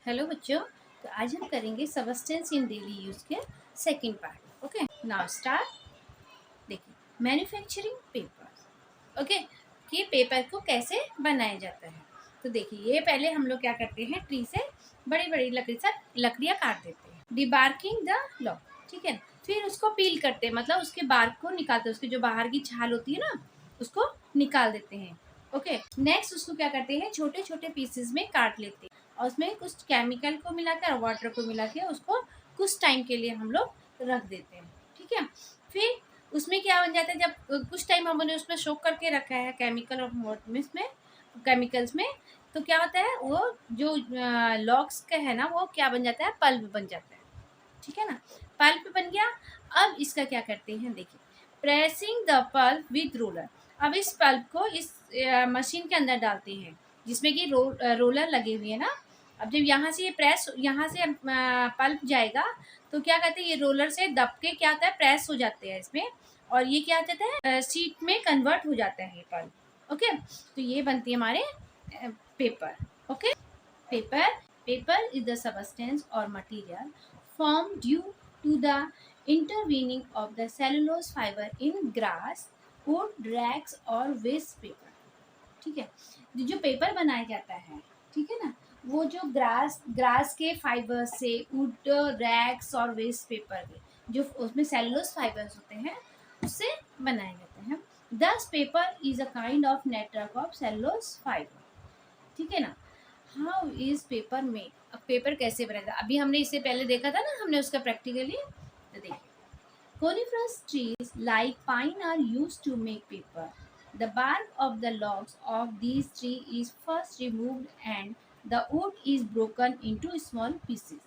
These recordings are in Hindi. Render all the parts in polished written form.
हेलो बच्चों। तो आज हम करेंगे सबस्टेंस इन डेली यूज के second part. Okay, now start. देखिए, मैन्युफैक्चरिंग पेपर। ओके, कि पेपर को कैसे बनाया जाता है। तो देखिए, ये पहले हम लोग क्या करते हैं, ट्री से बड़ी बड़ी लकड़ियाँ काट देते हैं। डिबार्किंग द लॉग, ठीक है। फिर उसको पील करते हैं, मतलब उसके बार्क को निकालते हैं, उसकी जो बाहर की छाल होती है ना, उसको निकाल देते हैं। ओके, नेक्स्ट उसको क्या करते हैं, छोटे छोटे पीसेस में काट लेते हैं और उसमें कुछ केमिकल को मिलाकर और वाटर को मिला के उसको कुछ टाइम के लिए हम लोग रख देते हैं, ठीक है। फिर उसमें क्या बन जाता है, जब कुछ टाइम हमने उसमें सोक करके रखा है केमिकल और इसमें केमिकल्स में, तो क्या होता है, वो जो लॉग्स का है ना, वो क्या बन जाता है, पल्प बन जाता है, ठीक है ना। पल्प बन गया। अब इसका क्या करते हैं, देखिए, pressing the pulp with roller. अब इस पल्प को इस मशीन के अंदर डालते हैं जिसमें कि रोलर लगे हुए हैं ना। अब जब यहाँ से ये प्रेस, यहाँ से पल्प जाएगा, तो क्या कहते हैं, ये रोलर से दब के क्या होता है, प्रेस हो जाते हैं इसमें, और ये क्या कहते हैं, शीट में कन्वर्ट हो जाता है ये पल्प। ओके, तो ये बनती है हमारे paper. Okay, paper paper is the substance or material formed due to the intervening of the cellulose fiber in grass, wood, rags और waste paper, ठीक है। जो पेपर बनाया जाता है, ठीक है ना, वो जो ग्रास के फाइबर से, वुड, रैक्स और वेस्ट पेपर के जो उसमें सेलुलोज फाइबर्स होते हैं, उससे बनाए जाते हैं। दस paper is a kind of network of cellulose fibre, ठीक है ना। हाउ इज पेपर मेड, अब पेपर कैसे बनेगा, अभी हमने इससे पहले देखा था ना, हमने उसका प्रैक्टिकली। तो देखिए, coniferous trees like pine are used to make paper. The bark of the logs of these trees is first removed and the wood is broken into small pieces.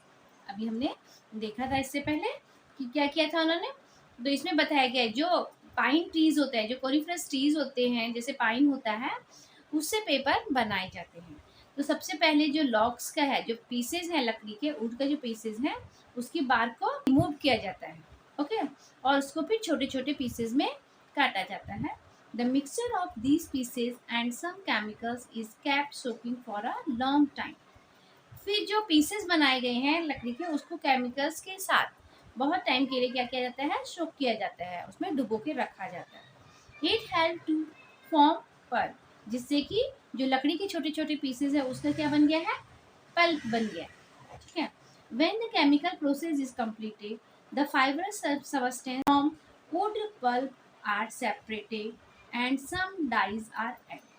अभी हमने देखा था इससे पहले कि क्या किया था उन्होंने। तो इसमें बताया गया है, जो पाइन ट्रीज होते हैं, जो कोनिफरस ट्रीज होते हैं, जैसे पाइन होता है, उससे पेपर बनाए जाते हैं। तो सबसे पहले जो लॉग्स का है, जो पीसेज हैं लकड़ी के, वुड का जो पीसेज हैं, उसकी बार्क को रिमूव किया जाता है। ओके, और उसको फिर छोटे छोटे पीसेज में काटा जाता है। The mixture of these pieces and some chemicals is kept soaking for a long time. फिर जो पीसेस बनाए गए हैं लकड़ी के, उसको केमिकल्स के साथ बहुत टाइम के लिए क्या किया जाता है, सोक किया जाता है, उसमें डुबो के रखा जाता है। It help to form pulp, जिससे कि जो लकड़ी के छोटे छोटे पीसेस है, उसका क्या बन गया है, पल्प बन गया, ठीक है। When the chemical process is completed, the fibrous substance from wood pulp are separated and some dyes are added,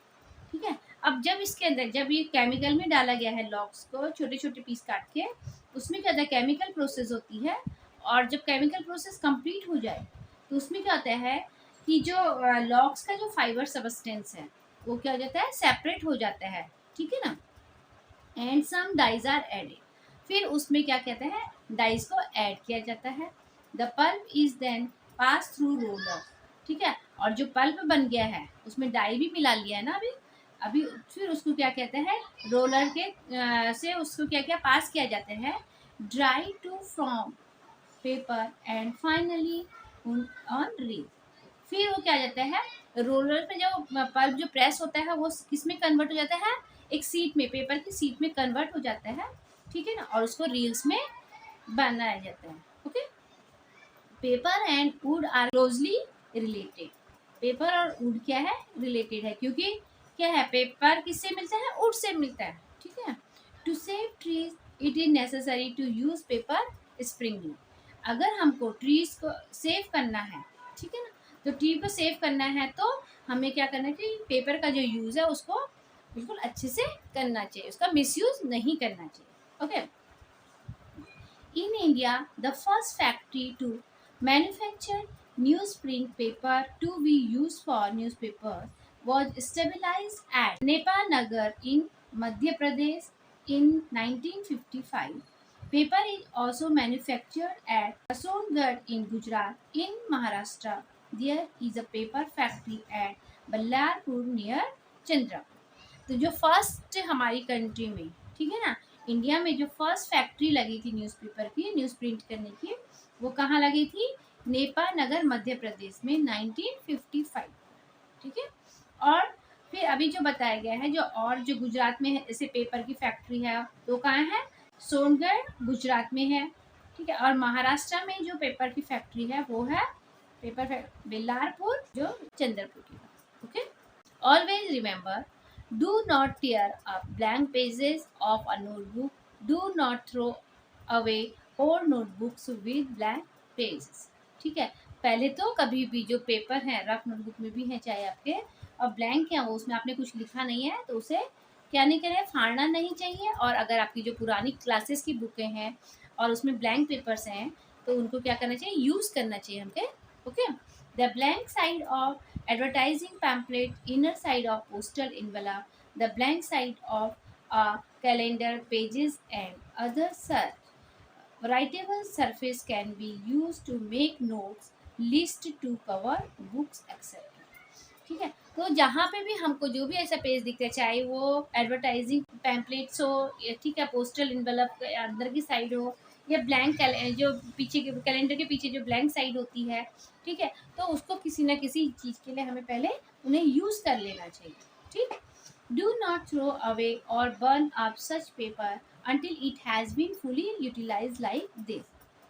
ठीक है। अब जब इसके अंदर, जब ये केमिकल में डाला गया है लॉग्स को छोटे छोटे पीस काट के, उसमें क्या होता है, केमिकल प्रोसेस होती है, और जब केमिकल प्रोसेस कंप्लीट हो जाए, तो उसमें क्या होता है कि जो लॉग्स का जो फाइबर सबस्टेंस है, वो क्या हो जाता है, सेपरेट हो जाता है, ठीक है ना। And some dyes are added, फिर उसमें क्या कहते हैं, डाइज को ऐड किया जाता है। The pulp is then pass through roller, ठीक है। और जो पल्प बन गया है, उसमें डाई भी मिला लिया है ना अभी अभी फिर उसको क्या कहते हैं, रोलर के से उसको क्या क्या पास किया जाता है, dry to from paper and finally on reel. फिर वो क्या जाता है, रोलर पे जो पल्प जो प्रेस होता है, वो किस में कन्वर्ट हो जाता है, एक सीट में, पेपर की सीट में कन्वर्ट हो जाता है, ठीक है ना, और उसको रील्स में बनाया जाता है। Okay, paper and wood are closely related. Paper और वुड क्या है, रिलेटेड है, क्योंकि क्या है, पेपर किससे मिलता है, वुड से मिलता है, ठीक है। To save trees it is necessary to use paper sparingly. अगर हमको ट्रीज को सेव करना है, ठीक है ना, तो ट्री को सेव करना है, तो हमें क्या करना चाहिए, पेपर का जो यूज़ है उसको बिल्कुल अच्छे से करना चाहिए, उसका मिसयूज नहीं करना चाहिए। Okay, in India the first factory to manufacture newsprint paper to be use for newspaper was established at Nepanagar in Madhya Pradesh in 1955. Paper is also manufactured at Kasongarh in Gujarat. In Maharashtra, there is a paper factory at Ballarpur near Chandrapur. तो जो फर्स्ट हमारी कंट्री में, ठीक है ना, इंडिया में जो फर्स्ट फैक्ट्री लगी थी न्यूज़पेपर की, न्यूज़ प्रिंट करने की, वो कहाँ लगी थी, नेपानगर मध्य प्रदेश में 1955, ठीक है। और फिर अभी जो बताया गया है, जो और जो गुजरात में है, ऐसे पेपर की फैक्ट्री है, तो कहाँ है, सोनगढ़ गुजरात में है, ठीक है। और महाराष्ट्र में जो पेपर की फैक्ट्री है वो है बेलारपुर, जो चंद्रपुर की। Okay, always remember, do not tear up blank pages of a notebook, do not throw away old notebooks with blank pages, ठीक है। पहले तो कभी भी जो पेपर है, रफ नोटबुक में भी है चाहे आपके, और ब्लैंक है वो, उसमें आपने कुछ लिखा नहीं है तो उसे क्या नहीं करें, फाड़ना नहीं चाहिए। और अगर आपकी जो पुरानी क्लासेस की बुकें हैं और उसमें ब्लैंक पेपर्स हैं तो उनको क्या करना चाहिए, यूज़ करना चाहिए हमके। Okay, the blank side of advertising pamphlet, inner side of postal envelope, the blank side of a calendar pages and other such writable surface can be used to make notes, list to cover books etc, ठीक है। तो जहाँ पे भी हमको जो भी ऐसा पेज दिखता है, चाहे वो एडवर्टाइजिंग पैम्पलेट्स हो, ठीक है, पोस्टल इन्वेलप के अंदर की साइड हो, या ब्लैंक जो पीछे के कैलेंडर के पीछे जो ब्लैंक साइड होती है, ठीक है, तो उसको किसी ना किसी चीज़ के लिए हमें पहले उन्हें यूज़ कर लेना चाहिए, ठीक। डू नॉट थ्रो अवे और burn up such paper until it has been fully utilized like this,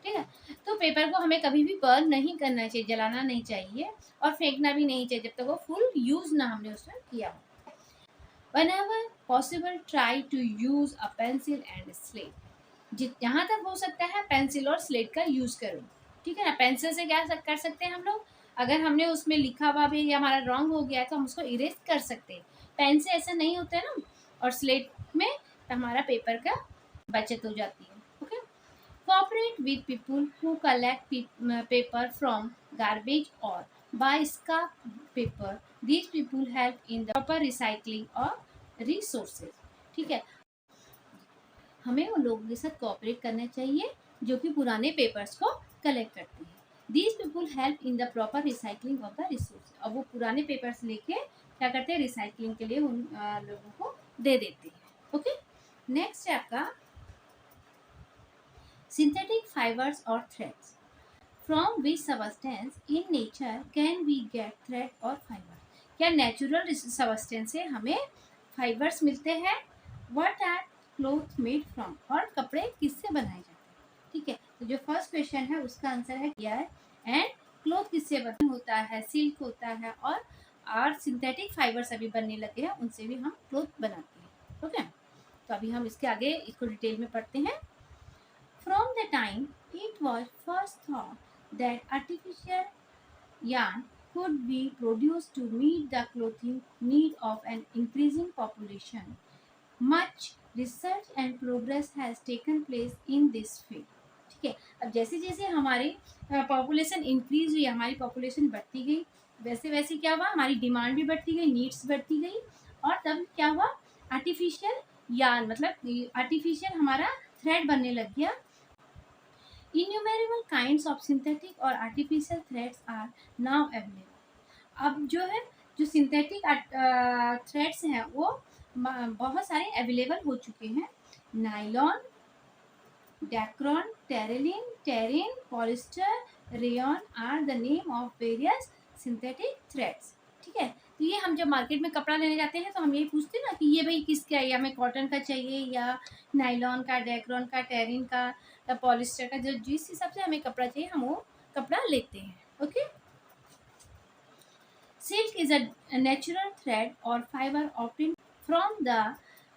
ठीक है। तो पेपर को हमें कभी भी बर्न नहीं करना चाहिए, जलाना नहीं चाहिए और फेंकना भी नहीं चाहिए जब तक वो फुल यूज ना हमने उसमें किया हो। Whenever possible, try to use a pencil and slate, जहाँ तक हो सकता है पेंसिल और स्लेट का यूज करो, ठीक है ना। पेंसिल से क्या कर सकते हैं हम लोग, अगर हमने उसमें लिखा हुआ भी या हमारा रॉन्ग हो गया है तो हम उसको इरेज कर सकते हैं। पेन से ऐसा नहीं होता है ना, और स्लेट में हमारा पेपर का बचत हो जाती है। Okay, cooperate with people who collect paper from garbage or buy scrap paper. These people help in the proper recycling or resources, ठीक है। हमें उन लोगों के साथ कोऑपरेट करना चाहिए जो कि पुराने पेपर्स को कलेक्ट करते हैं। These people help in the proper recycling of the resource, और वो पुराने पेपर्स लेके क्या करते हैं, रिसाइकलिंग के लिए उन लोगों को दे देते हैं। ओके, नेक्स्ट है आपका synthetic fibers or threads. From which substance in nature can we get thread or fiber? क्या नेचुरल सबस्टेंस से हमें फाइबर्स मिलते हैं? What are cloth made from? और कपड़े किससे बनाए जाते हैं, ठीक है। तो जो फर्स्ट क्वेश्चन है उसका आंसर है क्या है, एंड क्लोथ किससे बना होता है, सिल्क होता है, और सिंथेटिक फाइबर्स अभी बनने लगे हैं, उनसे भी हम क्लोथ बनाते हैं। ओके, तो अभी हम इसके आगे इसको डिटेल में पढ़ते हैं। From the time it was first thought that artificial yarn could be produced to meet the clothing need of an increasing population, much research and progress has taken place in this field, ठीक है। अब जैसे जैसे हमारी पॉपुलेशन इंक्रीज हुई, हमारी पॉपुलेशन बढ़ती गई, वैसे वैसे क्या हुआ, हमारी डिमांड भी बढ़ती गई, नीड्स बढ़ती गई, और तब क्या हुआ, आर्टिफिशियल यार्न मतलब आर्टिफिशियल हमारा थ्रेड बनने लग गया। Innumerable kinds of synthetic और artificial threads are now available. अब जो है, जो सिंथेटिक थ्रेड्स हैं वो बहुत सारे अवेलेबल हो चुके हैं। Nylon, Dacron, Terylene, Terene, polyester, rayon are the name of various synthetic threads, ठीक है। तो ये हम जब मार्केट में कपड़ा लेने जाते हैं तो हम यही पूछते हैं ना कि ये भाई किसका है, हमें कॉटन का चाहिए या नाइलॉन का, डैक्रॉन का, टेरिन का, पॉलिस्टर का, जो जिस हिसाब से हमें कपड़ा चाहिए हम वो कपड़ा लेते हैं। Okay, silk is a natural thread और fibre obtained from the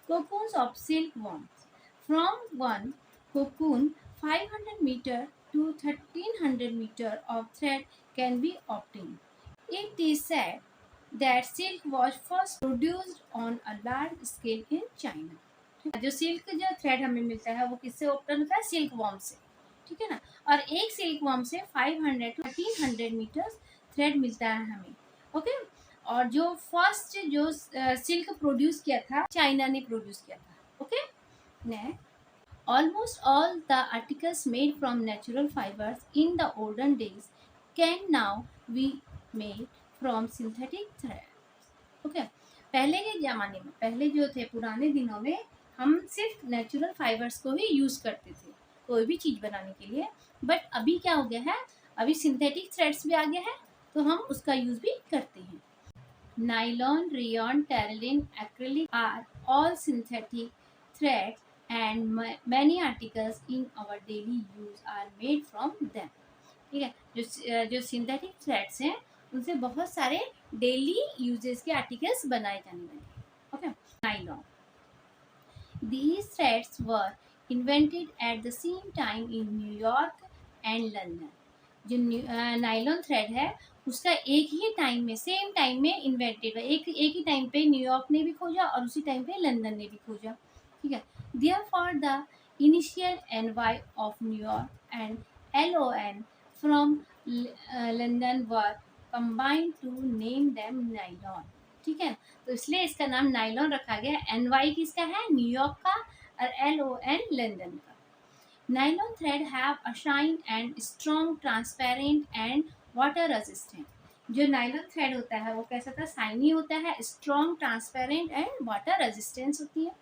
cocoons of silkworms. From one cocoon, 500 meter to 1300 meter of thread can be obtained. It is said that silk was first produced on a large scale in China. जो सिल्क जो थ्रेड हमें मिलता है वो किससे ऑप्टन होता है, सिल्क वॉर्म से, ठीक है ना। और एक सिल्क वॉर्म से 500 to 1300 मीटर्स थ्रेड मिलता है हमें। ओके, और जो फर्स्ट जो सिल्क प्रोड्यूस किया था चाइना ने प्रोड्यूस किया था। Okay, next, almost all the articles made from natural fibres in the olden days can now be made from synthetic thread. Okay, पहले के ज़माने में, पहले जो थे पुराने दिनों में, हम सिर्फ नेचुरल फाइबर्स को ही यूज़ करते थे कोई भी चीज़ बनाने के लिए। बट अभी क्या हो गया है, अभी सिंथेटिक थ्रेड्स भी आ गया है तो हम उसका यूज़ भी करते हैं। Nylon, rayon, Terylene, acrylic are all synthetic threads and many articles in our daily use are made from them. ठीक है, जो सिंथेटिक थ्रेड्स हैं उनसे बहुत सारे डेली यूजेस के आर्टिकल्स बनाए जाने लगे. Okay, nylon. These threads were invented at the same time in New York and London. जो नाइलॉन थ्रेड है उसका एक ही टाइम में, सेम टाइम में इन्वेंटेड हुआ. एक ही टाइम पे न्यूयॉर्क ने भी खोजा और उसी टाइम पे लंदन ने भी खोजा. ठीक है, therefore the initial NY of New York and LON from London were combined to name them nylon. ठीक है, तो इसलिए इसका नाम नाइलॉन रखा गया. NY किसका है? न्यूयॉर्क का. और LON लंदन का. Nylon thread have a shine and strong, transparent and water resistant. जो नाइलॉन थ्रेड होता है वो कैसा था? शाइनी होता है, strong, transparent and water resistance होती है.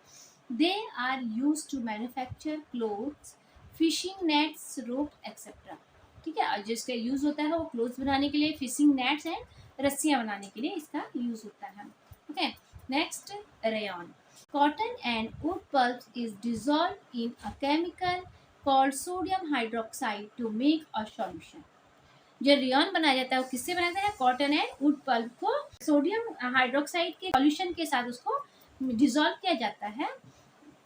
They are use to manufacture clothes, fishing nets, rope etcetera. ठीक है, और जिसका यूज होता है वो क्लोथ्स बनाने के लिए, फिशिंग नेट्स एंड रस्सियाँ बनाने के लिए इसका यूज होता है. Okay, next, rayon. Cotton and wood pulp is dissolved in a chemical called sodium hydroxide to make a solution. जो रेयन बनाया जाता है वो किससे बनाया जाता है? कॉटन एंड वुड पल्प को सोडियम हाइड्रोक्साइड के सॉल्यूशन के साथ उसको डिसॉल्व किया जाता है.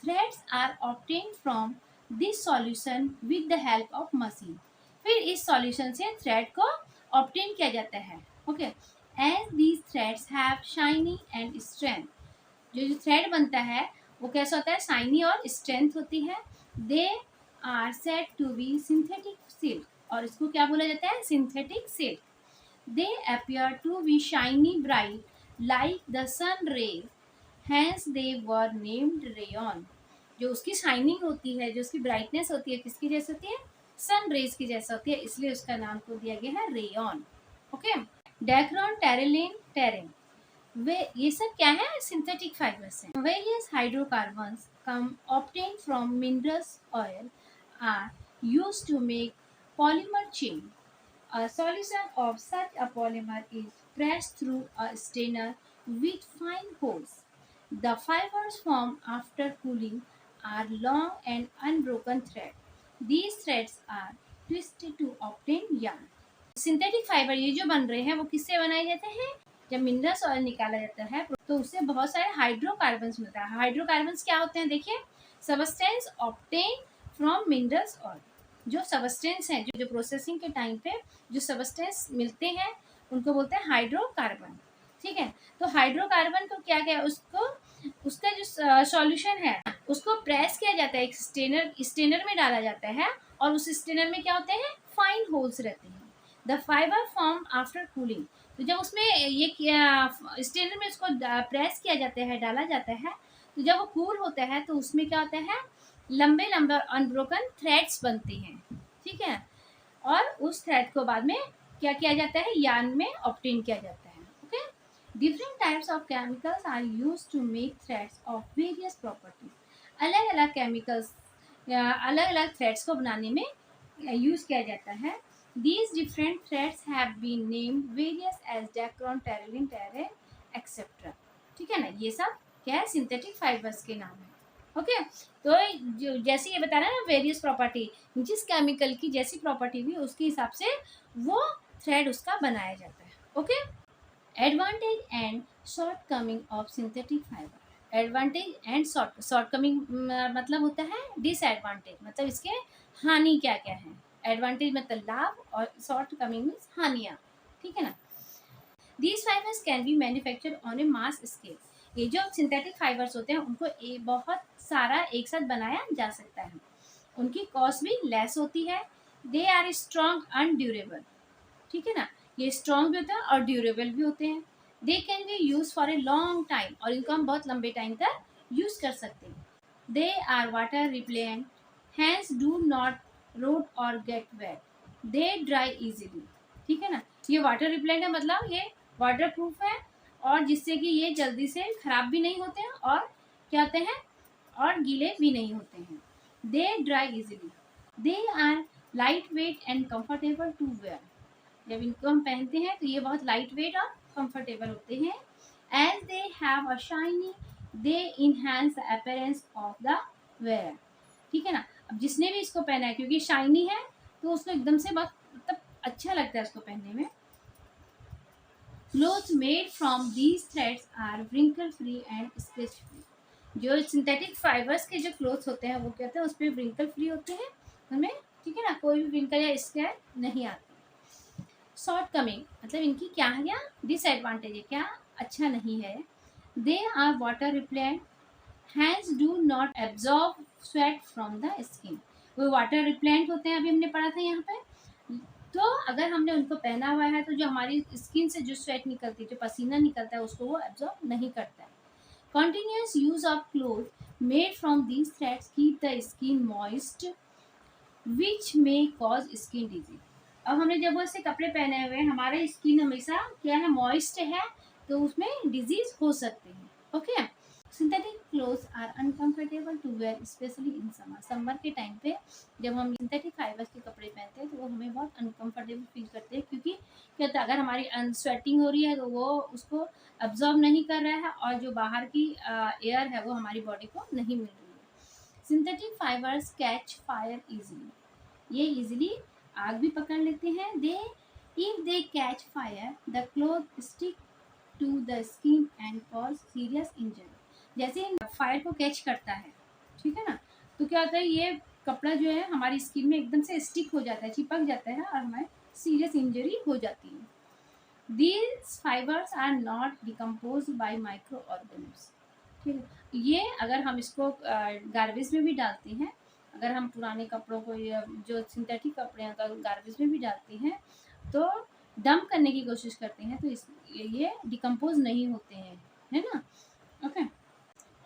Threads are obtained from this solution with the help of machine. फिर इस सॉल्यूशन से थ्रेड को ऑब्टेन किया जाता है. Okay, as these threads have shiny and strength. जो थ्रेड बनता है वो कैसा होता है? शाइनी और स्ट्रेंथ होती है. They are said to be synthetic silk. और इसको क्या बोला जाता है? Synthetic silk. They appear to be shiny bright like the sun rays, hence they were named rayon. जो उसकी शाइनिंग होती है, जो उसकी ब्राइटनेस होती है, किसकी जैसी होती है? सन रेज की जैसा होती है, इसलिए उसका नाम को दिया गया है rayon. Okay, Dacron, Terylene, Terene, वे ये सब क्या है? सिंथेटिक फाइबर्स हैं. Various hydrocarbons come obtain from minerals oil are used to make polymer chain. A solution of such a polymer is pressed through a strainer with fine holes. The fibers formed after cooling are long and unbroken thread. These threads are twisted to obtain yarn. Synthetic fibre ये जो बन रहे हैं वो किससे बनाए जाते हैं? जब मिनरल्स ऑयल निकाला जाता है तो उससे बहुत सारे हाइड्रोकार्बन्स मिलता है. हाइड्रोकार्बन्स क्या होते हैं? देखिए, substance obtain from minerals oil. जो सबस्टेंस हैं, जो प्रोसेसिंग के टाइम पे जो सबस्टेंस मिलते हैं उनको बोलते हैं हाइड्रोकार्बन. ठीक है, तो हाइड्रोकार्बन को क्या क्या उसको उसका जो सॉल्यूशन है उसको प्रेस किया जाता है, एक स्टेनर में डाला जाता है और उस स्टेनर में क्या होते हैं? फाइन होल्स रहते हैं. The fibre form after cooling. तो जब उसमें ये स्टेनर में उसको प्रेस किया जाता है, डाला जाता है, तो जब वो कूल होता है तो उसमें क्या होता है? लंबे लंबे अनब्रोकन थ्रेड्स बनते हैं. ठीक है, और उस थ्रेड को बाद में क्या किया जाता है? यार्न में ऑब्टेन किया जाता है. Okay, different types of chemicals are used to make threads of various properties. अलग अलग केमिकल्स अलग अलग थ्रेड्स को बनाने में यूज किया जाता है. These different threads have been named various as Dacron, Terylene, Terene, etc. ठीक है ना, ये सब क्या है? सिंथेटिक फाइबर्स के नाम है. ओके, तो जो जैसे ये बता रहा है ना, वेरियस प्रॉपर्टी, जिस केमिकल की जैसी प्रॉपर्टी भी उसके हिसाब से वो थ्रेड उसका बनाया जाता है. Okay, advantage and short coming of synthetic fibre. Advantage and short coming मतलब होता है डिसएडवांटेज, मतलब इसके हानि क्या क्या है. एडवांटेज मतलब लाभ और शॉर्ट कमिंग मीन्स हानियाँ. ठीक है ना. These fibres can be manufactured on A mass scale. ये जो सिंथेटिक फाइबर्स होते हैं उनको बहुत सारा एक साथ बनाया जा सकता है. उनकी कॉस्ट भी लेस होती है. They are strong and durable. ठीक है ना, ये स्ट्रॉन्ग भी होते हैं और ड्यूरेबल भी होते हैं. They can be use for a long time, और इनको हम बहुत लंबे टाइम तक यूज कर सकते हैं. They are water repellent, hence do not rot or get wet. They dry easily. ठीक है ना, ये वाटर रिपेलेंट है, मतलब ये वाटर प्रूफ है और जिससे कि ये जल्दी से खराब भी नहीं होते हैं और क्या होते हैं? और गीले भी नहीं होते हैं. They dry easily. They are light weight and comfortable to wear. जब इनको हम पहनते हैं तो ये बहुत लाइट वेट और कंफर्टेबल होते हैं. As they have a shiny, they enhance the appearance of the wear, ठीक है ना। अब जिसने भी इसको पहना है, क्योंकि शाइनी है तो उसको एकदम से बहुत मतलब अच्छा लगता है इसको पहनने में। Cloth made from these threads are wrinkle free and scratch free. जो सिंथेटिक फाइबर्स के जो क्लोथ्स होते हैं वो कहते हैं उस पर wrinkle फ्री होते हैं, उनमें ठीक है ना कोई भी wrinkle या स्क्रैच नहीं आती। शॉर्ट कमिंग मतलब इनकी क्या है, क्या डिसएडवांटेज है, क्या अच्छा नहीं है। They are water repellent, hands do not absorb sweat from the skin. वो वाटर रिपेलेंट होते हैं, अभी हमने पढ़ा था यहाँ पे। तो अगर हमने उनको पहना हुआ है तो जो हमारी स्किन से जो स्वेट निकलती है, जो पसीना निकलता है, उसको वो एब्जॉर्ब नहीं करता है। Continuous use of cloth made from these threads keep the skin moist which may cause skin disease. अब हमने जब वो ऐसे कपड़े पहने हुए हैं, हमारा स्किन हमेशा क्या है, मॉइस्ट है, तो उसमें डिजीज हो सकते हैं। Okay, synthetic clothes are uncomfortable to wear specially in summer. Summer के टाइम पे जब हम सिंथेटिक फाइबर्स के कपड़े पहनते हैं तो वो हमें बहुत अनकंफर्टेबल फील करते हैं, क्योंकि क्या होता है, अगर हमारी स्वेटिंग हो रही है तो वो उसको अब्जॉर्ब नहीं कर रहा है, और जो बाहर की एयर है वो हमारी बॉडी को नहीं मिल रही है। Synthetic fibres catch fire easily, ये इजीली आग भी पकड़ लेते हैं। They if they catch fire the cloth stick to the skin and cause serious injury. जैसे फायर को कैच करता है, ठीक है ना, तो क्या होता है, ये कपड़ा जो है हमारी स्किन में एकदम से स्टिक हो जाता है, चिपक जाता है, और हमें सीरियस इंजरी हो जाती है। These fibers are not decomposed by microorganisms, ठीक है। ये अगर हम इसको गार्बेज में भी डालते हैं, अगर हम पुराने कपड़ों को या जो सिंथेटिक कपड़े हैं अगर गार्बेज में भी डालते हैं तो डंप करने की कोशिश करते हैं, तो ये डिकम्पोज नहीं होते हैं, है ना। Okay,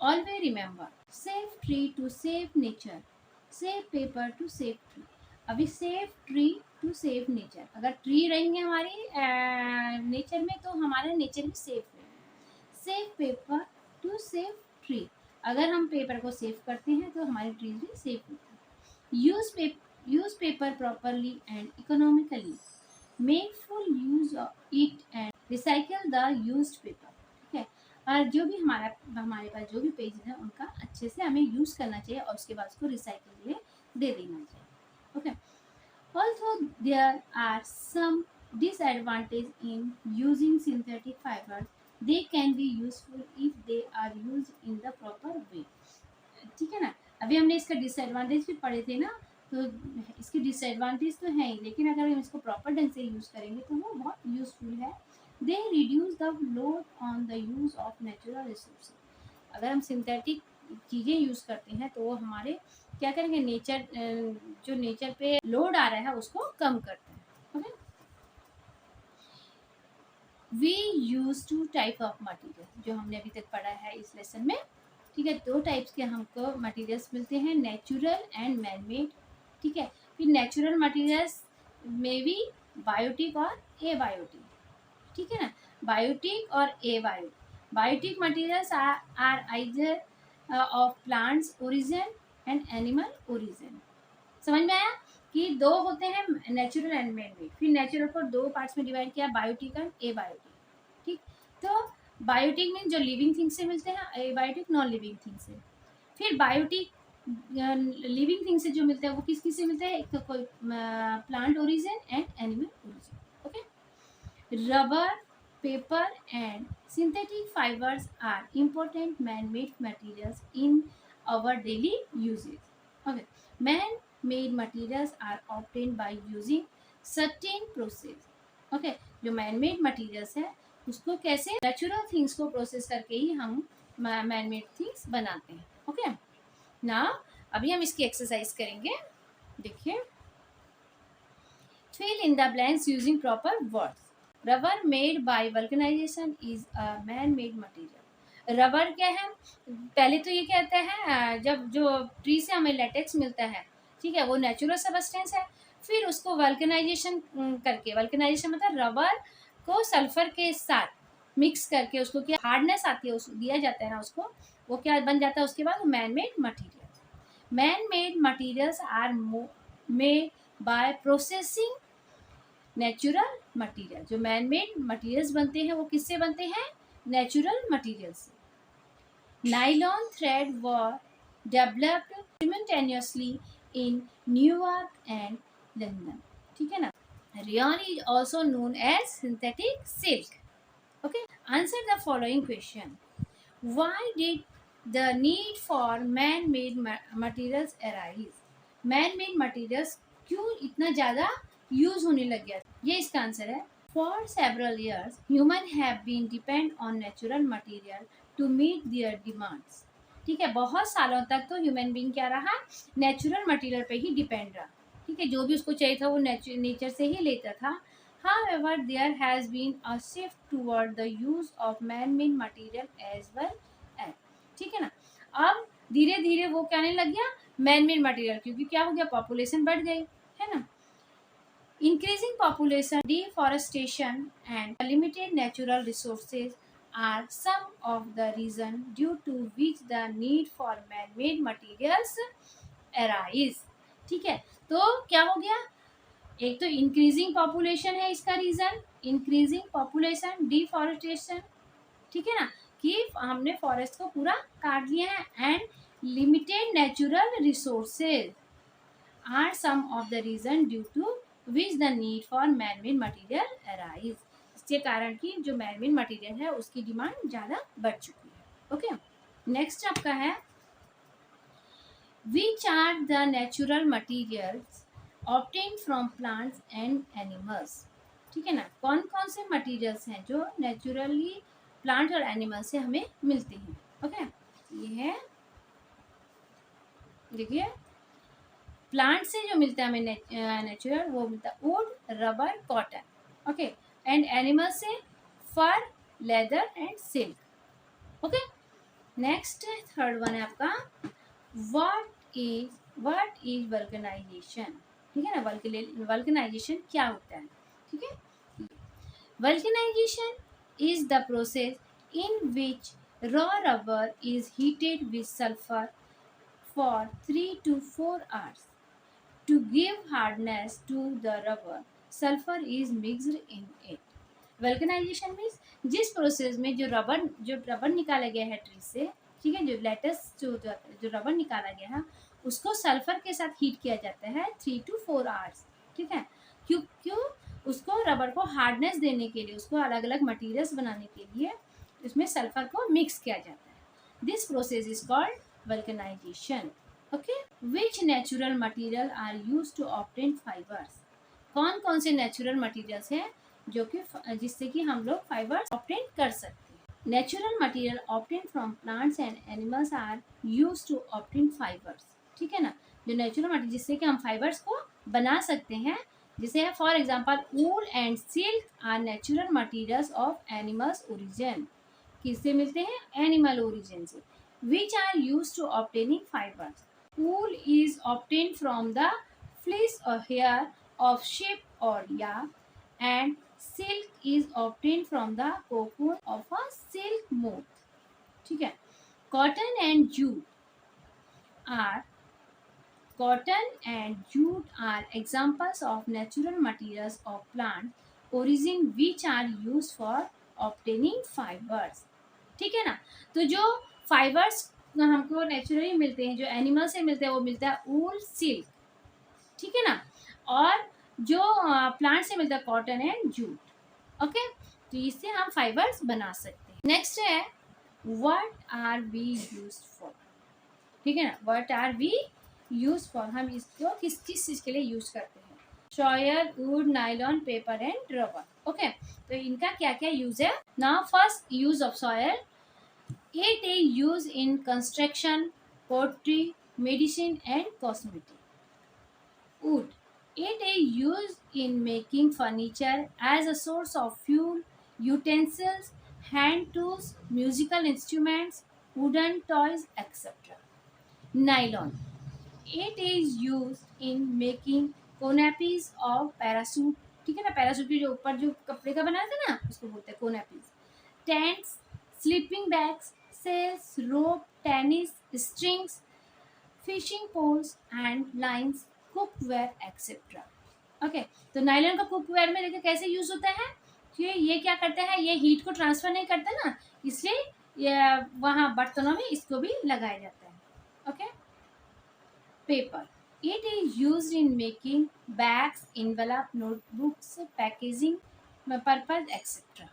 always remember save tree to save nature, save paper to save tree. अभी save tree to save nature, अगर ट्री रहेंगे हमारी नेचर में तो हमारा नेचर भी सेफ है। Save paper to save tree, अगर हम पेपर को सेव करते हैं तो हमारे ट्रीज भी सेफ होते हैं। Use paper properly and economically, make full use of it and recycle the used paper, ठीक है। और जो भी हमारे पास जो भी पेज है उनका अच्छे से हमें यूज करना चाहिए और उसके बाद उसको रिसाइकल के लिए दे देना चाहिए। Okay, also there are some disadvantage in using synthetic fibers, they can be useful if they are used in the proper way, ठीक है ना। अभी हमने इसका डिसएडवांटेज भी पढ़े थे ना, तो इसके डिसएडवांटेज तो है ही, लेकिन अगर हम इसको प्रॉपर ढंग से यूज़ करेंगे तो वो बहुत यूज़फुल है। They reduce the load on the use of natural resources. अगर हम सिंथेटिक चीज़ें यूज़ करते हैं तो वो हमारे क्या करेंगे, नेचर जो नेचर पे लोड आ रहा है उसको कम करते हैं। Okay, we use two type of material, जो हमने अभी तक पढ़ा है इस लेसन में, ठीक है। दो टाइप्स के हमको मटेरियल्स मिलते हैं, नेचुरल एंड मैनमेड, ठीक है। फिर नेचुरल मटेरियल्स में भी बायोटिक और एबायोटिक, ठीक है ना। बायोटिक और abiotic, biotic materials are either of plants origin and animal origin. समझ में आया कि दो होते हैं नेचुरल एंड मैनमेड। फिर नेचुरल को दो पार्ट्स में डिवाइड किया, बायोटिक एंड एबायोटिक, ठीक। तो बायोटिक मीन जो लिविंग थिंग्स से मिलते हैं, एबायोटिक नॉन लिविंग थिंग्स से। फिर बायोटिक लिविंग थिंग्स से जो मिलते हैं वो किस किस से मिलते हैं, एक तो कोई plant origin and animal origin. Okay, rubber, paper and synthetic fibers are important man-made materials in our daily uses. Okay, man-made materials are obtained by using certain process. Okay, जो man-made materials है उसको कैसे, नेचुरल थिंग्स को प्रोसेस करके ही हम man-made थिंग्स बनाते हैं। ओके, ना अभी हम इसकी एक्सरसाइज करेंगे, देखिए। fill in the blanks using proper words. Rubber made by vulcanisation is a man made material. Rubber क्या है, पहले तो ये कहते हैं जब जो ट्री से हमें लेटेक्स मिलता है, ठीक है, वो नेचुरल सबस्टेंस है। फिर उसको वल्कनाइजेशन करके, वल्कनाइजेशन मतलब रबर को सल्फर के साथ मिक्स करके उसको क्या हार्डनेस आती है उसको दिया जाता है ना, उसको वो क्या बन जाता है, उसके बाद man made material. Man made materials are made by processing natural material. जो मैन मेड मटेरियल्स बनते हैं वो किससे बनते हैं, नेचुरल मटेरियल से। Nylon thread were developed simultaneously in Newark and London. ठीक है ना. Rayon is also known as synthetic silk. Okay, answer the following question. Why did the need for man-made materials arise? Man-made materials क्यों इतना ज़्यादा यूज होने लग गया? ये इसका आंसर है. For several years, humans have been depend on natural material to meet their demands. ठीक है, बहुत सालों तक तो ह्यूमन बीइंग क्या रहा, नेचुरल मटेरियल पे ही डिपेंड रहा. ठीक है, जो भी उसको चाहिए था वो नेचर से ही लेता था. However, there has been a shift toward the use of man-made material as well as. ठीक है ना. अब धीरे धीरे वो क्या आने लग गया, मैन मेड मटेरियल, क्योंकि क्या हो गया, पॉपुलेशन बढ़ गई है ना. Increasing population, deforestation, and limited natural resources are some of the reasons due to which the need for man-made materials arise. ठीक है, तो क्या हो गया, एक तो इंक्रीजिंग पॉपुलेशन है इसका रीजन, इंक्रीजिंग पॉपुलेशन, डिफॉरेस्टेशन. ठीक है ना, कि हमने फॉरेस्ट को पूरा काट लिया है, and limited natural resources are some of the reason due to which the need for man made material arise. इसके कारण की जो मैन-मेड मटेरियल है उसकी डिमांड ज़्यादा बढ़ चुकी है. ओके, नेक्स्ट आपका है, which are the natural materials obtain from plants and animals. ठीक है ना, कौन कौन से मटीरियल्स हैं जो नेचुरली प्लांट और एनिमल से हमें मिलते हैं. ओके, ये है, देखिए, प्लांट से जो मिलता है हमें नेचुरल, वो मिलता है wood, rubber, cotton. Okay, and animal से fur, leather and silk. Okay, next third one है आपका, व्हाट इज वल्कनाइजेशन. ठीक है ना, वल्कनाइजेशन क्या होता है. ठीक है, vulcanisation is the process in which raw rubber is heated with sulphur for 3 to 4 hours to give hardness to the rubber. Sulfur is mixed in it. Vulcanization means जिस प्रोसेस में जो रबर निकाला गया है ट्री से, ठीक है, जो लेटेस्ट जो रबर निकाला गया है उसको सल्फर के साथ हीट किया जाता है 3 to 4 आवर्स. ठीक है, क्यों उसको रबर को हार्डनेस देने के लिए, उसको अलग अलग मटीरियल्स बनाने के लिए इसमें सल्फर को मिक्स किया जाता है. This process is called vulcanization. Okay, which natural material are used to obtain fibers. कौन कौन से नेचुरल मटेरियल्स हैं जो कि जिससे कि हम लोग फाइबर्स ऑब्टेन कर सकते हैं. Natural material obtain from plants and animals are used to obtain fibres. ठीक है ना, जो नेचुरल मटेरियल जिससे कि हम फाइबर्स को बना सकते हैं, जैसे है for example wool and silk are natural materials of animals origin. किससे मिलते हैं, एनिमल ओरिजिन से. Which are used to obtaining fibers. Wool is obtained from the fleece or hair of sheep or yak, and silk is obtained from the cocoon of a silk moth. ठीक है, cotton and jute are examples of natural materials of plant origin which are used for obtaining fibers. ठीक है ना, तो जो फाइबर्स हमको नेचुरली मिलते हैं, जो एनिमल से मिलते हैं, वो मिलता है वूल, सिल्क. ठीक है ना, और जो प्लांट से मिलता है कॉटन एंड जूट. ओके, तो इससे हम फाइबर्स बना सकते हैं. नेक्स्ट है, what are we used for. ठीक है ना, what are we used for, हम इसको किस किस चीज़ के लिए यूज करते हैं. Soil, would, nylon, paper and rubber. Okay, तो इनका क्या क्या यूज है. Now first use of soil. It is used in construction, pottery, medicine and cosmetics. Wood. It is used in making furniture as a source of fuel, utensils, hand tools, musical instruments, wooden toys, etc. Nylon. It is used in making canopies of parachute. ठीक है ना, पैराशूट के जो ऊपर जो कपड़े का बना था ना, उसको बोलते हैं canopies. Tents, sleeping bags, sails, rope, tennis, strings, fishing poles and lines, cookware, etc. Okay, तो नायलॉन का कुकवेयर में देखिए कैसे यूज होता है कि ये क्या करता है, ये हीट को ट्रांसफर नहीं करता ना, इसलिए ये वहाँ बर्तनों में इसको भी लगाया जाता है. Okay, paper. It is used in making bags, envelope, notebooks, packaging purpose, etc.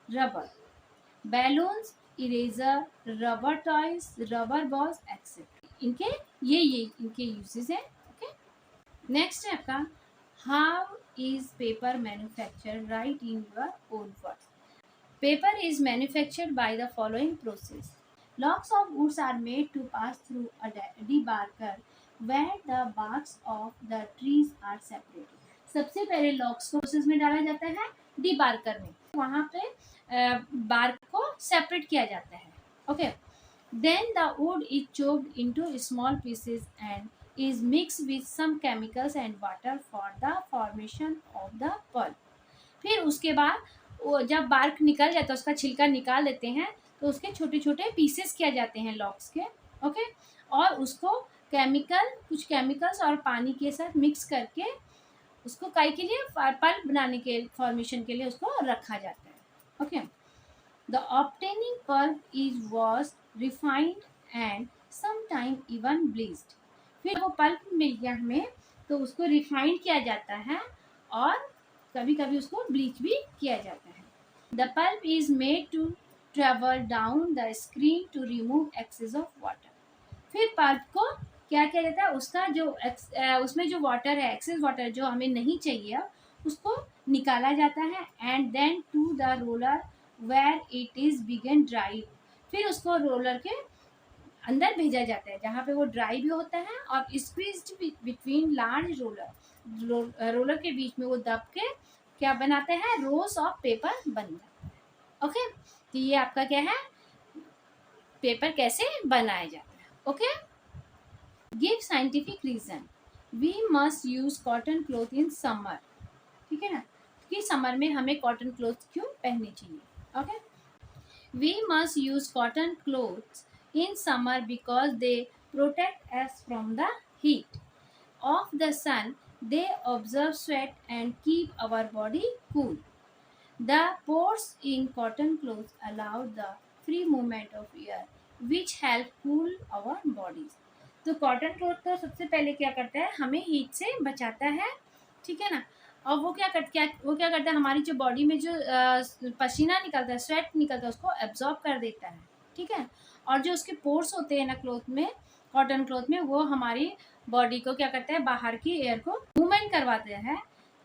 Rubber. Balloons, eraser, rubber toys, rubber balls, etc. इनके ये इनके यूजेस हैं. ओके, नेक्स्ट है आपका how is paper manufactured, right in your own words. Paper is manufactured by the following process. Logs of woods are made to pass through a debarker where the barks of the trees are separated. सबसे पहले लॉग्स को प्रोसेस में डाला जाता है डीबार्कर में, वहाँ पे बार्क को सेपरेट किया जाता है. Okay, then the wood is chopped into small pieces and is mixed with some chemicals and water for the formation of the pulp. फिर उसके बाद वो जब बार्क निकल जाता है, उसका छिलका निकाल देते हैं, तो उसके छोटे छोटे पीसेस किया जाते हैं लॉग्स के. ओके, और उसको कुछ केमिकल्स और पानी के साथ मिक्स करके उसको काई के लिए पल्प बनाने के फॉर्मेशन के लिए उसको रखा जाता है. Okay, the obtaining pulp is washed, refined and sometime even bleached. फिर वो पल्प मिल गया हमें तो उसको रिफाइंड किया जाता है और कभी कभी उसको ब्लीच भी किया जाता है. The pulp is made to travel down the screen to remove excess of water. फिर पल्प को क्या किया जाता है, उसका जो उसमें जो वाटर है, एक्सेस वाटर जो हमें नहीं चाहिए, उसको निकाला जाता है. And then to the roller where it is बिगन ड्राई. फिर उसको रोलर के अंदर भेजा जाता है जहाँ पे वो ड्राई भी होता है और स्क्वीज्ड बिटवीन लार्ज रोलर के बीच में वो दब के क्या बनाते हैं, रोज ऑफ पेपर बन जाता है. ओके, तो ये आपका क्या है, पेपर कैसे बनाया जाता है. Okay, give scientific reason. We must use cotton cloth in summer. ठीक है ना, कि समर में हमें कॉटन क्लॉथ क्यों पहननी चाहिए. Okay, we must use cotton clothes in summer because they protect us from the heat of the sun. They absorb sweat and keep our body cool. The pores in cotton clothes allow the free movement of air which help cool our bodies. तो कॉटन क्लॉथ तो सबसे पहले क्या करता है, हमें हीट से बचाता है. ठीक है ना, और वो क्या करता है, हमारी जो बॉडी में जो पसीना निकलता है, स्वेट निकलता है, उसको एब्जॉर्ब कर देता है. ठीक है, और जो उसके पोर्स होते हैं ना क्लॉथ में, कॉटन क्लॉथ में, वो हमारी बॉडी को क्या करता है, बाहर की एयर को मूवमेंट करवाते हैं.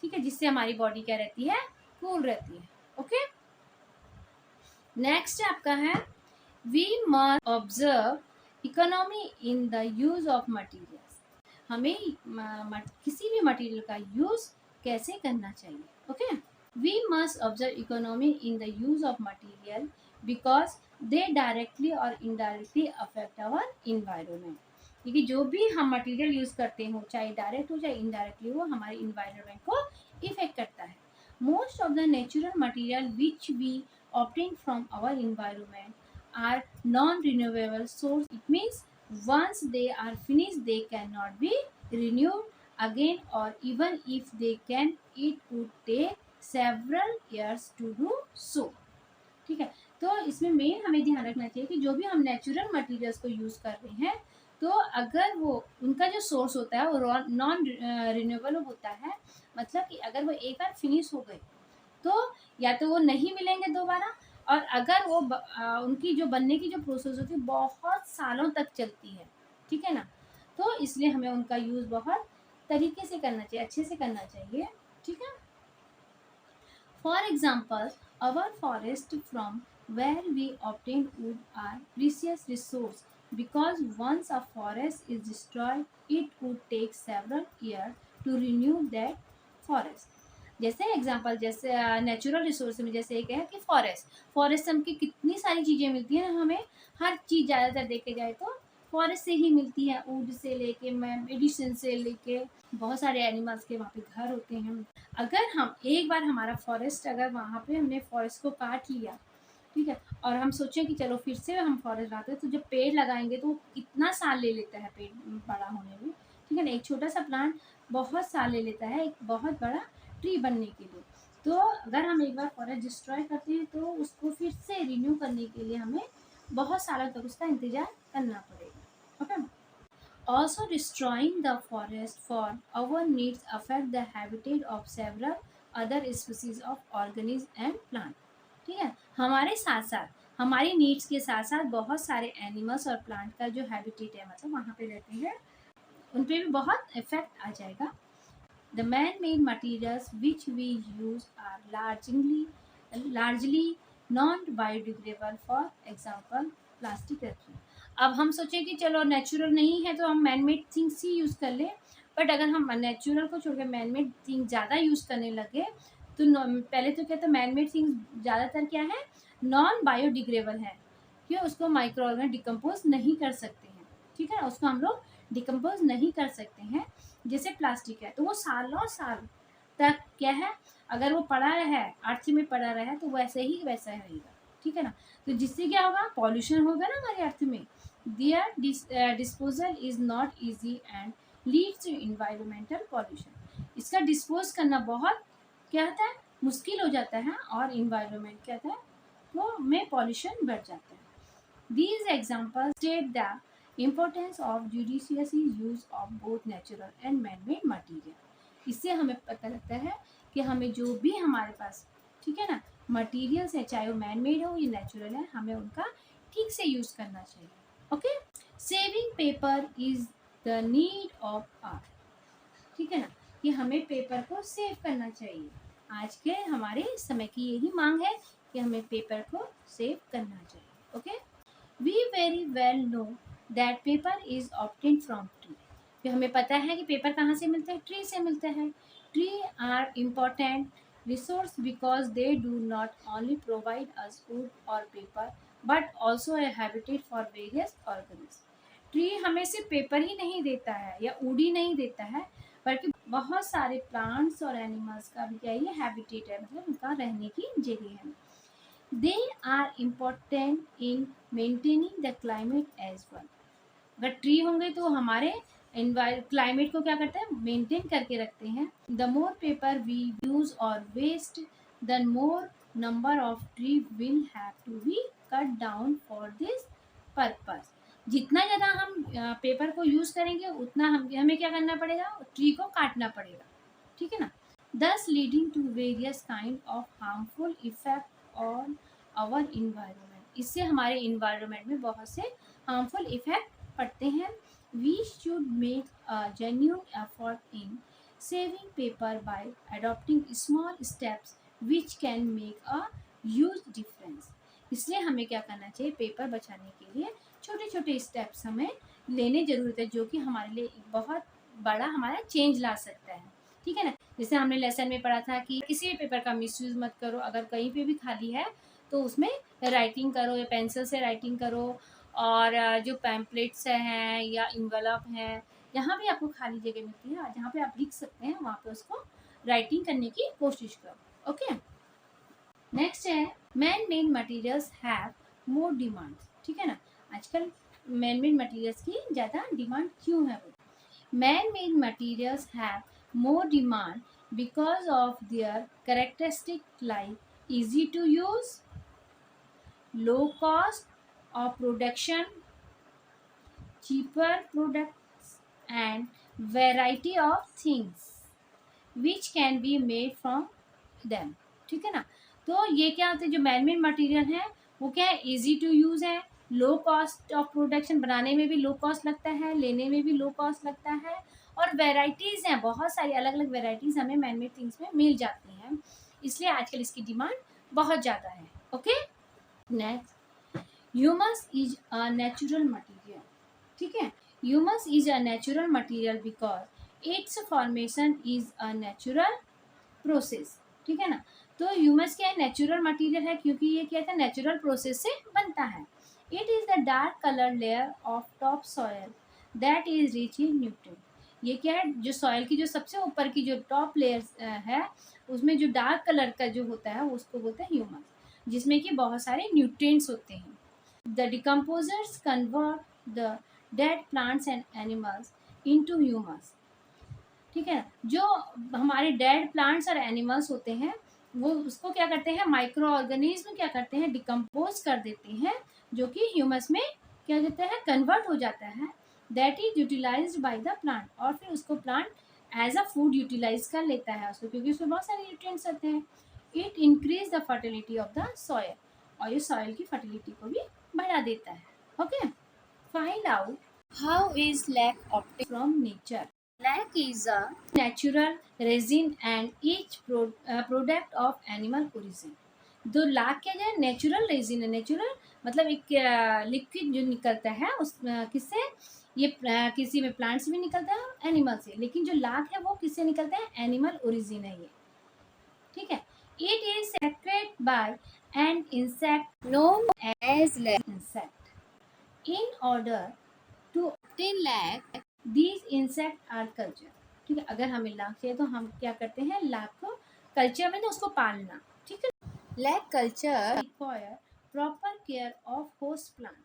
ठीक है, जिससे हमारी बॉडी क्या रहती है, कूल रहती है. ओके, नेक्स्ट आपका है we must observe economy in the use of materials. हमें किसी भी मटीरियल का यूज कैसे करना चाहिए. Okay, we must observe economy in the use of material because they directly और इनडायरेक्टली अफेक्ट आवर इन्वायरमेंट. क्योंकि जो भी हम मटेरियल यूज़ करते हो, चाहे डायरेक्ट हो चाहे इनडायरेक्टली हो, हमारे इन्वायरमेंट को इफेक्ट करता है. Most of the natural material which we obtain from our environment are non renewable source. It means once they are finished they cannot be renewed again, or even if they can, it would take several years to do so. ठीक है, तो इसमें मेन हमें ध्यान रखना चाहिए कि जो भी हम नेचुरल मटेरियल्स को यूज़ कर रहे हैं, तो अगर वो उनका जो सोर्स होता है वो नॉन रिन्यूएबल होता है, मतलब कि अगर वो एक बार फिनिश हो गए तो या तो वो नहीं मिलेंगे दोबारा, और अगर वो उनकी जो बनने की जो प्रोसेस होती है बहुत सालों तक चलती है. ठीक है ना, तो इसलिए हमें उनका यूज़ बहुत तरीके से करना चाहिए, अच्छे से करना चाहिए. ठीक है, for example our forest from where we obtain wood are precious resource because once a forest is destroyed it would take several years to renew that forest. जैसे एग्जांपल, जैसे नेचुरल रिसोर्स में जैसे एक है कि फॉरेस्ट से हमकी कितनी सारी चीज़ें मिलती हैं, हमें हर चीज़ ज़्यादातर देखे जाए तो फॉरेस्ट से ही मिलती है. वुड से लेके मेडिसिन से लेके बहुत सारे एनिमल्स के वहाँ पे घर होते हैं. अगर हम एक बार हमारा फॉरेस्ट, अगर वहाँ पे हमने फॉरेस्ट को काट लिया, ठीक है, और हम सोचें कि चलो फिर से हम फॉरेस्ट लगाते हैं, तो जब पेड़ लगाएंगे तो कितना साल ले लेता है पेड़ बड़ा होने में. ठीक है ना, एक छोटा सा प्लांट बहुत साल ले लेता है एक बहुत बड़ा ट्री बनने के लिए. तो अगर हम एक बार फॉरेस्ट डिस्ट्रॉय करते हैं तो उसको फिर से रिन्यू करने के लिए हमें बहुत सालों तक उसका इंतज़ार करना पड़ेगा. Okay. Also, destroying the forest for our needs affect the habitat of several other species of organisms and plant. ठीक है, हमारे साथ साथ हमारी नीड्स के साथ साथ बहुत सारे एनिमल्स और प्लांट का जो हैबिटेट है, मतलब वहाँ पे रहते हैं, उन पे भी बहुत इफेक्ट आ जाएगा. The man-made materials which we use are largely non-biodegradable. For example, plastic रखिए. अब हम सोचें कि चलो नेचुरल नहीं है तो हम मैन मेड थिंग्स ही यूज़ कर लें, बट अगर हम नेचुरल को छोड़ के मैन मेड थिंग ज़्यादा यूज़ करने लगे तो पहले तो क्या था, मैन मेड थिंग्स ज़्यादातर क्या है, नॉन बायोडिग्रेबल है, क्यों, उसको माइक्रो ऑर्गेनिज्म डिकम्पोज नहीं कर सकते हैं. ठीक है, उसको हम लोग डिकम्पोज नहीं कर सकते हैं. जैसे प्लास्टिक है तो वो सालों साल तक क्या है, अगर वो पड़ा है अर्थ में पड़ा रहा है तो वैसे ही वैसा रहेगा. ठीक है ना, तो जिससे क्या होगा, पॉल्यूशन होगा ना हमारे अर्थ में. Their disposal is not easy and leads to environmental pollution. इसका डिस्पोज करना बहुत क्या होता है, मुश्किल हो जाता है, और इन्वायरमेंट क्या होता है, वो में पॉल्यूशन बढ़ जाता है. These examples state the importance of judicious use of both natural and man-made material. इससे हमें पता लगता है कि हमें जो भी हमारे पास, ठीक है ना, मटेरियल्स है, चाहे वो मैन मेड हो या नेचुरल है, हमें उनका ठीक से यूज़ करना चाहिए. Okay, saving paper is the need of hour. ठीक है ना, कि हमें पेपर को सेव करना चाहिए. आज के हमारे समय की यही मांग है कि हमें पेपर को सेव करना चाहिए. Okay, We very well know that paper is obtained from tree. कि हमें पता है कि पेपर कहाँ से मिलता है, ट्री से मिलता है. Tree are important resource because they do not only provide us wood or paper but also a habitat for various organisms. Tree हमें सिर्फ पेपर ही नहीं देता है या वुड ही नहीं देता है, बल्कि बहुत सारे प्लांट्स और एनिमल्स का भी क्या, ये हैबिटेट है, मतलब उनका रहने की जगह है. They are important in maintaining the climate as well. अगर ट्री होंगे तो हमारे क्लाइमेट को क्या करते हैं, मेंटेन करके रखते हैं. The more paper we use और waste, the more number of tree will have to be cut down for this purpose. जितना ज़्यादा हम पेपर को यूज़ करेंगे उतना हमें क्या करना पड़ेगा, ट्री को काटना पड़ेगा. ठीक है ना, thus leading to various kind of harmful effect on our environment. इससे हमारे environment में बहुत से harmful effect पड़ते हैं. We should make a genuine effort in saving paper by adopting small steps which can make a huge difference. इसलिए हमें क्या करना चाहिए, पेपर बचाने के लिए छोटे छोटे स्टेप्स हमें लेने ज़रूरत है, जो कि हमारे लिए एक बहुत बड़ा हमारा चेंज ला सकता है. ठीक है ना, जैसे हमने लेसन में पढ़ा था कि किसी भी पेपर का मिसयूज़ मत करो. अगर कहीं पे भी खाली है तो उसमें राइटिंग करो या पेंसिल से राइटिंग करो. और जो पैम्पलेट्स हैं या इन्वेलप हैं, जहाँ भी आपको खाली जगह मिलती है, जहाँ पे आप लिख सकते हैं, वहाँ पे उसको राइटिंग करने की कोशिश करो. ओके, नेक्स्ट है man made materials have more demand. ठीक है ना, आजकल मैन मेड मटीरियल्स की ज़्यादा डिमांड क्यों है? Man made materials have more demand because of their characteristic like easy to use, low cost of production, cheaper products and variety of things which can be made from them. ठीक है ना, तो ये क्या होते हैं, जो मैन मेड मटीरियल है वो क्या है, इजी टू यूज़ है, लो कॉस्ट ऑफ प्रोडक्शन, बनाने में भी लो कॉस्ट लगता है, लेने में भी लो कॉस्ट लगता है, और वेराइटीज़ हैं, बहुत सारी अलग अलग वेराइटीज़ हमें मैन मेड थिंग्स में मिल जाती हैं. इसलिए आजकल इसकी डिमांड बहुत ज़्यादा है. Okay, next, humus is a natural material. ठीक है, humus is a natural material because it's formation is a natural process. ठीक है ना, तो ह्यूमस क्या है, नेचुरल मटीरियल है, क्योंकि ये क्या था, नेचुरल प्रोसेस से बनता है. It is the dark colour layer of top soil that is rich in nutrient. ये क्या है, जो सॉयल की जो सबसे ऊपर की जो टॉप लेयर है, उसमें जो डार्क कलर का जो होता है उसको बोलते हैं ह्यूमस, जिसमें कि बहुत सारे न्यूट्रिएंट्स होते हैं. The decomposers convert the dead plants and animals into humus. ठीक है, जो हमारे डेड प्लांट्स और एनिमल्स होते हैं वो उसको क्या करते हैं, माइक्रो ऑर्गेनिज्म क्या करते हैं, डिकम्पोज कर देते हैं, जो कि ह्यूमस में क्या देता है, कन्वर्ट हो जाता है. That is utilised by the plant, और फिर उसको plant as a food utilise कर लेता है उसको, क्योंकि उसमें बहुत सारे न्यूट्रिएंट्स होते हैं। It increase the fertility of the soil, और ये सॉयल की फर्टिलिटी को भी बढ़ा देता है। Okay, find out how is lac obtain from nature. Lac is a natural resin and each product of animal origin. जो लाख क्या है, नेचुरल रेजिन है। नेचुरल मतलब एक लिक्विड जो निकलता है उस किससे, ये किसी में प्लांट से भी निकलता है, एनिमल से, लेकिन जो लाख है वो किससे निकलता है, एनिमल ओरिजिन है ये। ठीक है, it is secrete by an insect known as lac insect. In order to obtain lac these insect are culture. ठीक है, अगर हमें लाख चाहिए तो हम क्या करते हैं, लाख को कल्चर में ना उसको पालना। ठीक है, lac culture require proper care of host plant.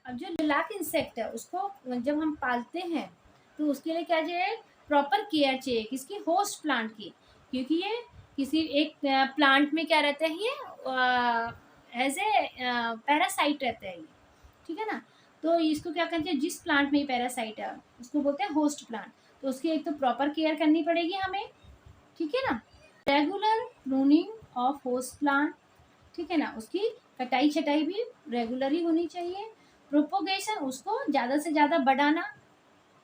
अब जो लाख इंसेक्ट है उसको जब हम पालते हैं तो उसके लिए क्या चाहिए, प्रॉपर केयर चाहिए, किसकी, होस्ट प्लांट की, क्योंकि ये किसी एक प्लांट में क्या रहता है, ये एज ए पैरासाइट रहता है ये। ठीक है ना, तो इसको क्या करते हैं, जिस प्लांट में ये पैरासाइट है उसको बोलते हैं होस्ट प्लांट, तो उसकी एक तो प्रॉपर केयर करनी पड़ेगी हमें। ठीक है ना, regular pruning of host plant. ठीक है ना, उसकी कटाई छटाई भी रेगुलर ही होनी चाहिए। प्रोपोगेशन, उसको ज़्यादा से ज़्यादा बढ़ाना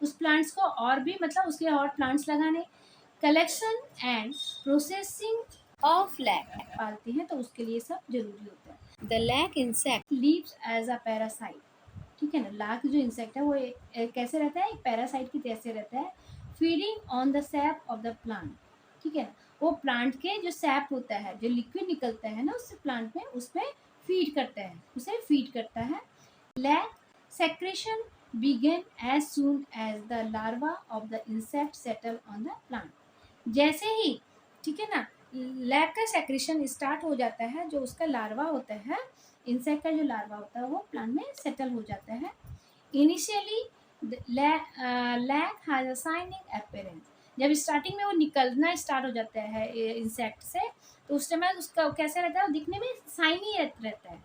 उस प्लांट्स को, और भी मतलब उसके और प्लांट्स लगाने। Collection and processing of lac, पालते हैं तो उसके लिए सब जरूरी होता है। The lac insect lives as a parasite. ठीक है ना, लाख जो इंसेक्ट है वो कैसे रहता है, एक पैरासाइट की जैसे रहता है, feeding on the SAP of the plant. ठीक है, वो प्लांट के जो सैप होता है, जो लिक्विड निकलता है ना उससे प्लांट में, उस पर फीड करता है, उसे फीड करता है। Lac secretion begin as soon as the larva of the insect settle on the plant। जैसे ही, ठीक है ना, लैक का सेक्रेशन स्टार्ट हो जाता है, जो उसका लार्वा होता है, इंसेक्ट का जो लार्वा होता है वो प्लांट में सेटल हो जाता है। Initially lac has a shining appearance. जब स्टार्टिंग में वो निकलना स्टार्ट हो जाता है इंसेक्ट से, तो उस समय उसका कैसे रहता है, दिखने में शाइनी रहता है।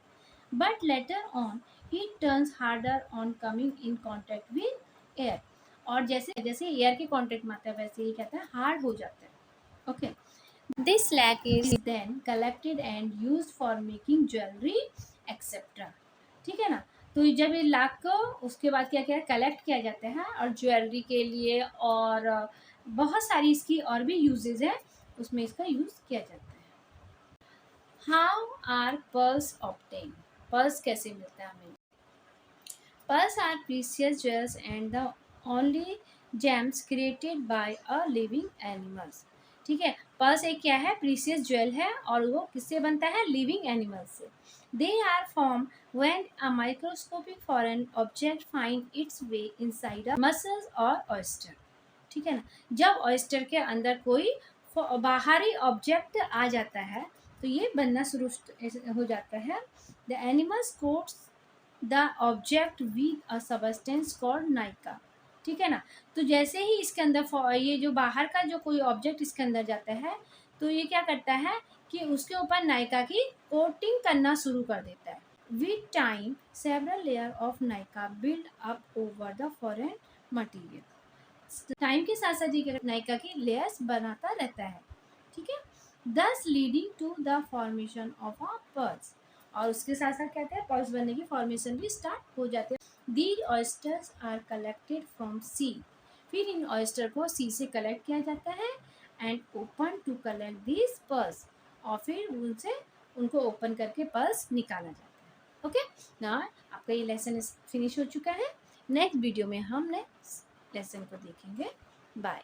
But later on it turns harder on coming in contact with air। और जैसे जैसे एयर के कांटेक्ट में आता है वैसे ही कहता है हार्ड हो जाता है। Okay, this lac is then collected and used for making jewellery etcetera. ठीक है ना, तो जब ये लाख को उसके बाद क्या क्या कलेक्ट किया जाता है, और ज्वेलरी के लिए और बहुत सारी इसकी और भी यूजेज है, उसमें इसका यूज किया जाता है। How are pearls obtain, pearls कैसे मिलता है हमें। Pearls are precious jewels and the only gems created by a living animals। ठीक है, पर्ल्स एक क्या है, प्रीसियस ज्वेल है, और वो किससे बनता है, लिविंग एनिमल से। They are form when a microscopic foreign object find its way inside a mussels और ऑयस्टर। ठीक है ना, जब ऑयस्टर के अंदर कोई बाहरी ऑब्जेक्ट आ जाता है तो ये बनना शुरू हो जाता है। The animals quotes the object with a substance called Nykaa. ठीक है ना, तो जैसे ही इसके अंदर ये जो बाहर का जो कोई ऑब्जेक्ट इसके अंदर जाता है तो ये क्या करता है कि उसके ऊपर नाइका की कोटिंग करना शुरू कर देता है। With time several layer of Nykaa build up over the foreign material. Time के साथ साथ ये नाइका की लेयर्स बनाता रहता है। ठीक है, thus leading to the formation of a pearls, और उसके साथ साथ कहते हैं पर्ल्स बनने की फॉर्मेशन भी स्टार्ट हो जाते हैं। These oysters are collected from sea. फिर इन ऑयस्टर को सी से कलेक्ट किया जाता है and open to collect these pearls, और फिर उनसे उनको ओपन करके पर्ल्स निकाला जाता है। ओके, ना आपका ये लेसन फिनिश हो चुका है। नेक्स्ट वीडियो में हम नेक्स्ट लेसन को देखेंगे। बाय।